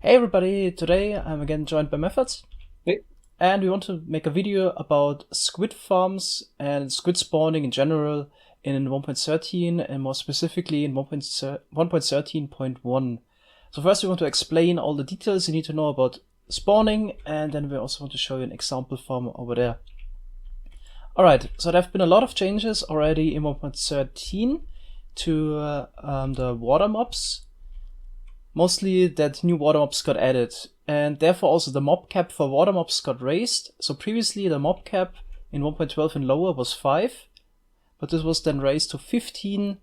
Hey everybody, today I'm again joined by Methods. Hey. And we want to make a video about squid farms and squid spawning in general in 1.13 and more specifically in 1.13.1. So first we want to explain all the details you need to know about spawning, and then we also want to show you an example farm over there. Alright, so there have been a lot of changes already in 1.13 to the water mobs. Mostly that new water mobs got added, and therefore also the mob cap for water mobs got raised. So previously the mob cap in 1.12 and lower was 5, but this was then raised to 15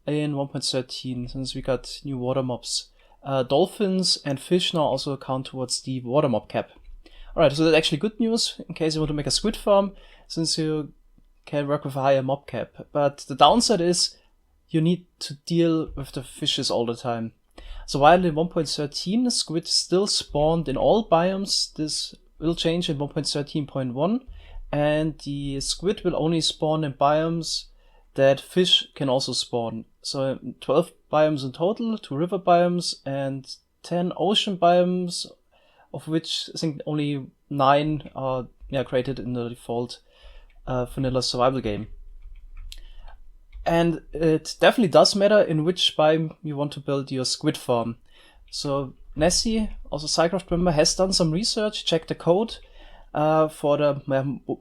in 1.13 since we got new water mobs. Dolphins and fish now also count towards the water mob cap. Alright, so that's actually good news in case you want to make a squid farm, since you can work with a higher mob cap. But the downside is you need to deal with the fishes all the time. So while in 1.13 squid still spawned in all biomes, this will change in 1.13.1, and the squid will only spawn in biomes that fish can also spawn. So 12 biomes in total, 2 river biomes and 10 ocean biomes, of which I think only 9 are created in the default vanilla survival game. And it definitely does matter in which biome you want to build your squid farm. So Nessie, also Scicraft member, has done some research, checked the code for the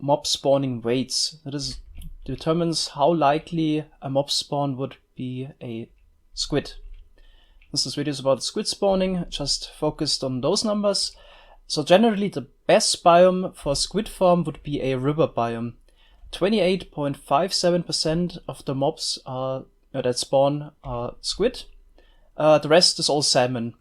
mob spawning weights. That is, determines how likely a mob spawn would be a squid. This video is about squid spawning, just focused on those numbers. So generally the best biome for squid farm would be a river biome. 28.57% of the mobs that spawn are squid. The rest is all salmon.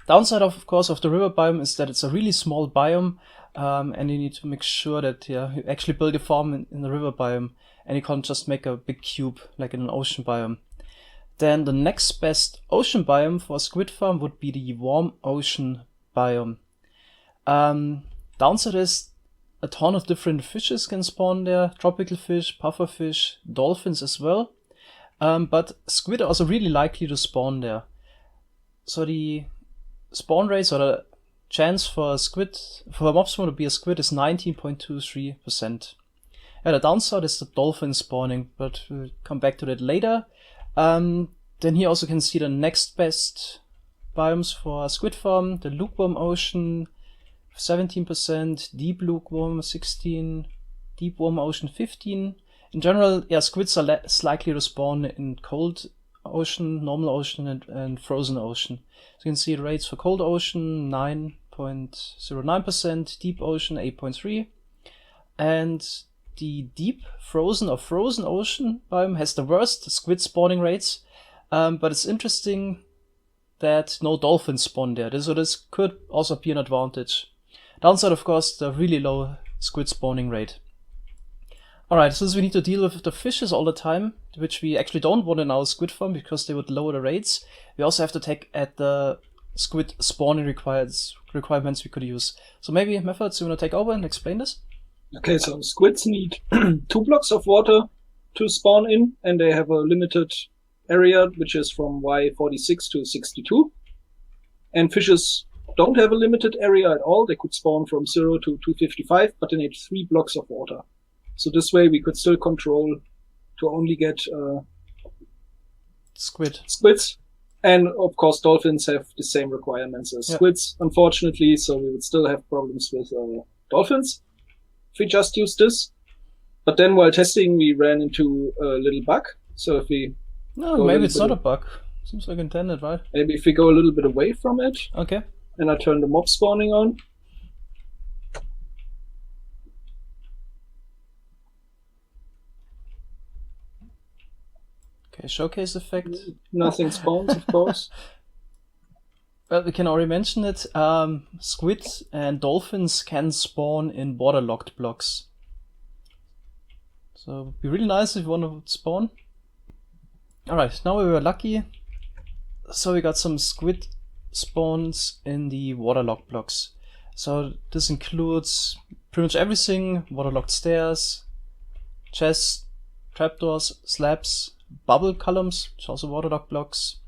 Downside of course of the river biome is that it's a really small biome, and you need to make sure that you actually build a farm in the river biome, and you can't just make a big cube like in an ocean biome. Then the next best ocean biome for a squid farm would be the warm ocean biome. Downside is a ton of different fishes can spawn there, tropical fish, pufferfish, dolphins as well. But squid are also really likely to spawn there. So the spawn rates or the chance for a mob spawn to be a squid is 19.23%. Yeah, the downside is the dolphin spawning, but we'll come back to that later. Then here also can see the next best biomes for a squid farm, the lukewarm ocean, 17%, deep lukewarm 16, deep warm ocean 15. In general, squids are less likely to spawn in cold ocean, normal ocean, and frozen ocean. So you can see the rates for cold ocean 9.09%, deep ocean 8.3%, and the deep frozen or frozen ocean biome has the worst squid spawning rates. But it's interesting that no dolphins spawn there, so this could also be an advantage. Downside, of course, the really low squid spawning rate. Alright, since we need to deal with the fishes all the time, which we actually don't want in our squid farm because they would lower the rates, we also have to take at the squid spawning requirements we could use. So maybe Methods, you want to take over and explain this? Okay, so squids need 2 blocks of water to spawn in, and they have a limited area, which is from Y46 to 62. And fishes don't have a limited area at all. They could spawn from 0 to 255, but they need 3 blocks of water. So this way we could still control to only get squids. And of course dolphins have the same requirements as squids, unfortunately, so we would still have problems with dolphins if we just use this. But then while testing we ran into a little bug. So if we maybe it's not a bug. Seems like intended, right? Maybe if we go a little bit away from it. Okay. And I turn the mob spawning on. Okay, showcase effect. Nothing spawns, of course. Well, we can already mention it. Squid and dolphins can spawn in waterlogged blocks. So it would be really nice if you want to spawn. Alright, now we were lucky. So we got some squid spawns in the waterlogged blocks. So this includes pretty much everything: waterlogged stairs, chests, trapdoors, slabs, bubble columns, which are also waterlogged blocks,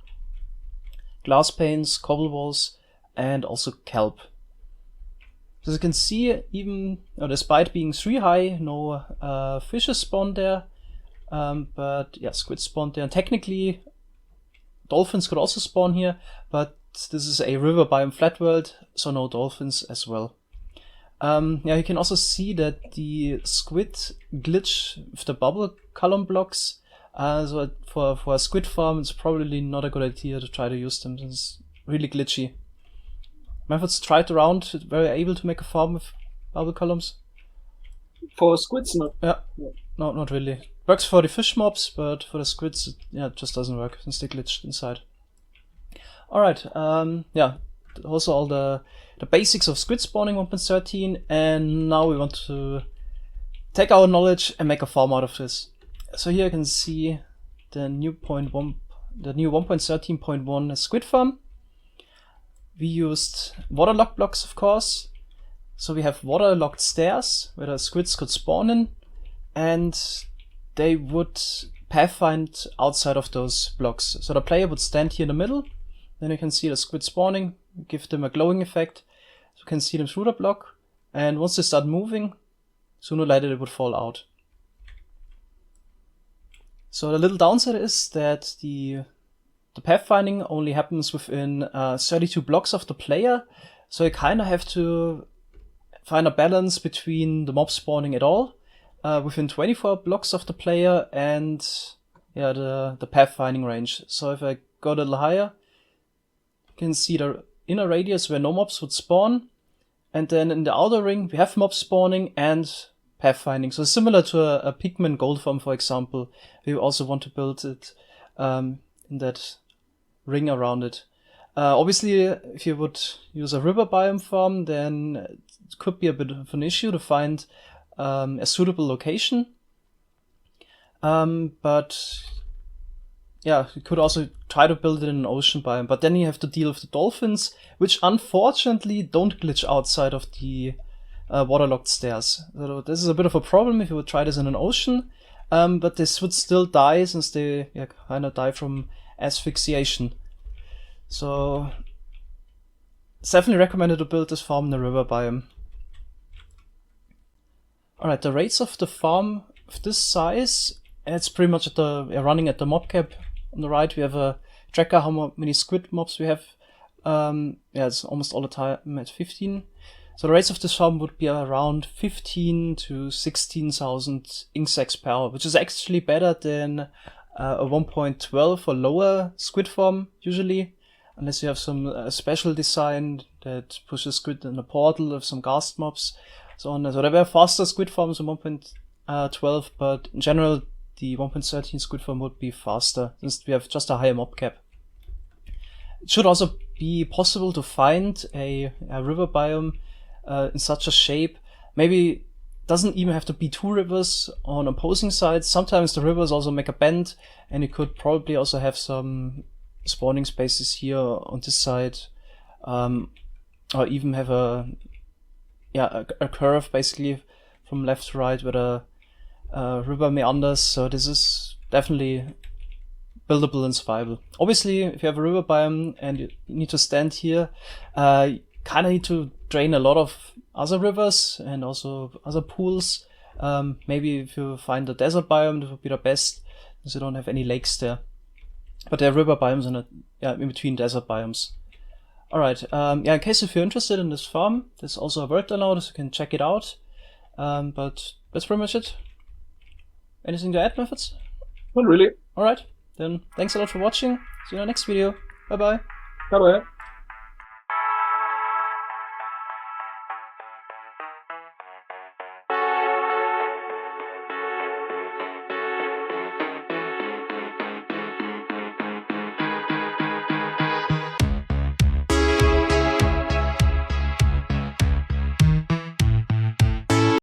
glass panes, cobble walls, and also kelp. So as you can see, even despite being 3 high, no fishes spawn there. But yeah, squid spawned there. And technically, dolphins could also spawn here, but this is a river biome flat world, so no dolphins as well. Yeah, you can also see that the squid glitch with the bubble column blocks. So for a squid farm, it's probably not a good idea to try to use them, since it's really glitchy. Methods tried around, were you able to make a farm with bubble columns? For squids, not. Yeah, no, not really. Works for the fish mobs, but for the squids, it just doesn't work since they glitched inside. Alright, yeah, also all the basics of squid spawning 1.13, and now we want to take our knowledge and make a farm out of this. So here you can see the new 1.13.1 squid farm. We used waterlogged blocks, of course. So we have waterlogged stairs where the squids could spawn in, and they would pathfind outside of those blocks. So the player would stand here in the middle, then you can see the squid spawning, give them a glowing effect. So you can see them through the block, and once they start moving, sooner or later they would fall out. So the little downside is that the pathfinding only happens within 32 blocks of the player, so you kind of have to find a balance between the mob spawning at all within 24 blocks of the player and yeah, the pathfinding range. So if I go a little higher, you can see the inner radius where no mobs would spawn, and then in the outer ring we have mobs spawning and pathfinding. So similar to a pigment gold farm, for example, we also want to build it in that ring around it. Obviously, if you would use a river biome farm, then it could be a bit of an issue to find a suitable location. But yeah, you could also try to build it in an ocean biome, but then you have to deal with the dolphins, which unfortunately don't glitch outside of the waterlogged stairs. So this is a bit of a problem if you would try this in an ocean, but this would still die since they kind of die from asphyxiation. So it's definitely recommended to build this farm in the river biome. Alright, the rates of the farm of this size, it's pretty much at running at the mob cap. On the right we have a tracker how many squid mobs we have. Yeah, it's almost all the time at 15. So the rates of this farm would be around 15 to 16,000 ink sacs per hour, which is actually better than a 1.12 or lower squid farm usually, unless you have some special design that pushes squid in a portal with some ghast mobs, so on. So there were faster squid farms in 1.12, but in general the 1.13 squid farm would be faster since we have just a higher mob cap. It should also be possible to find a river biome in such a shape. Maybe doesn't even have to be 2 rivers on opposing sides. Sometimes the rivers also make a bend, and you could probably also have some spawning spaces here on this side, or even have a curve basically from left to right where the river meanders. So this is definitely buildable and survivable. Obviously, if you have a river biome and you need to stand here, you kind of need to drain a lot of other rivers and also other pools. Maybe if you find a desert biome, that would be the best, because you don't have any lakes there. But there are river biomes in between desert biomes. Alright, in case if you're interested in this farm, there's also a word download, so you can check it out. But that's pretty much it. Anything to add, Methods? Not really. Alright, then thanks a lot for watching. See you in the next video. Bye bye. Bye bye.